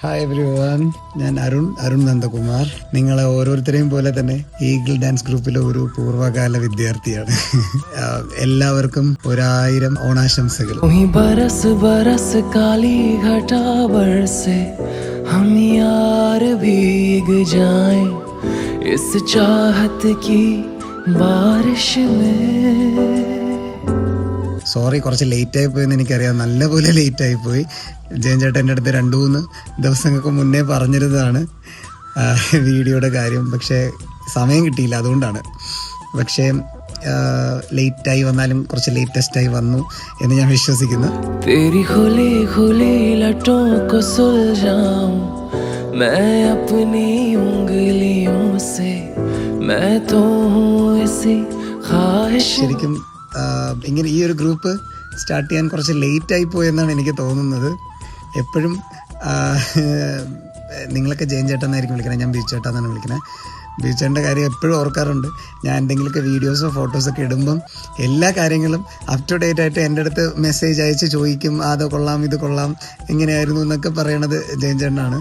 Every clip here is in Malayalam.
ഹായ് എവ്രി വൺ, ഞാൻ അരുൺ നന്ദകുമാർ. നിങ്ങളെ ഓരോരുത്തരെയും പോലെ തന്നെ ഈഗിൾ ഡാൻസ് ഗ്രൂപ്പിലെ ഒരു പൂർവ്വകാല വിദ്യാർത്ഥിയാണ്. എല്ലാവർക്കും 1000 ഓണാശംസകൾ. बरस बरस काली घटा बरसे हम यार भीग जाएं इस चाहत की बारिश में. സോറി, കുറച്ച് ലേറ്റ് ആയി പോയെന്ന് എനിക്കറിയാം. നല്ലപോലെ ലേറ്റ് ആയി പോയി. ജയൻ ചേട്ടൻ എൻ്റെ അടുത്ത് 2-3 ദിവസങ്ങൾക്ക് മുന്നേ പറഞ്ഞിരുന്നതാണ് വീഡിയോയുടെ കാര്യം. പക്ഷേ സമയം കിട്ടിയില്ല, അതുകൊണ്ടാണ്. പക്ഷേ ലേറ്റായി വന്നാലും കുറച്ച് ലേറ്റസ്റ്റായി വന്നു എന്ന് ഞാൻ വിശ്വസിക്കുന്നു. तेरी खुली खुली लटों को सुलझाऊं मैं अपनी उंगलियों से मैं तो हूँ इसी ख्वाहिश. ശരിക്കും ഇങ്ങനെ ഈ ഒരു ഗ്രൂപ്പ് സ്റ്റാർട്ട് ചെയ്യാൻ കുറച്ച് ലേറ്റായി പോയെന്നാണ് എനിക്ക് തോന്നുന്നത്. എപ്പോഴും നിങ്ങളൊക്കെ ജയൻ ചേട്ടനായിരിക്കും വിളിക്കുന്നത്, ഞാൻ ബീച്ച് ചേട്ടാന്നാണ് വിളിക്കുന്നത്. ബീച്ച് ചേട്ടൻ്റെ കാര്യം എപ്പോഴും ഓർക്കാറുണ്ട്. ഞാൻ എന്തെങ്കിലുമൊക്കെ വീഡിയോസോ ഫോട്ടോസൊക്കെ ഇടുമ്പം എല്ലാ കാര്യങ്ങളും അപ് ടു ഡേറ്റ് ആയിട്ട് എൻ്റെ അടുത്ത് മെസ്സേജ് അയച്ച് ചോദിക്കും, അത് കൊള്ളാം ഇത് കൊള്ളാം എങ്ങനെയായിരുന്നു എന്നൊക്കെ പറയണത് ജയൻ ചേട്ടനാണ്.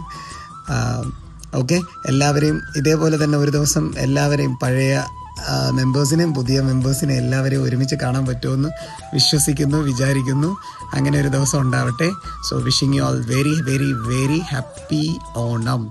ഓക്കെ, എല്ലാവരെയും ഇതേപോലെ തന്നെ ഒരു ദിവസം എല്ലാവരെയും പഴയ മെമ്പേഴ്സിനെയും പുതിയ മെമ്പേഴ്സിനെയും എല്ലാവരെയും ഒരുമിച്ച് കാണാൻ പറ്റുമെന്ന് വിശ്വസിക്കുന്നു, വിചാരിക്കുന്നു. അങ്ങനെ ഒരു ദിവസം ഉണ്ടാവട്ടെ. So wishing you all very very very happy Onam.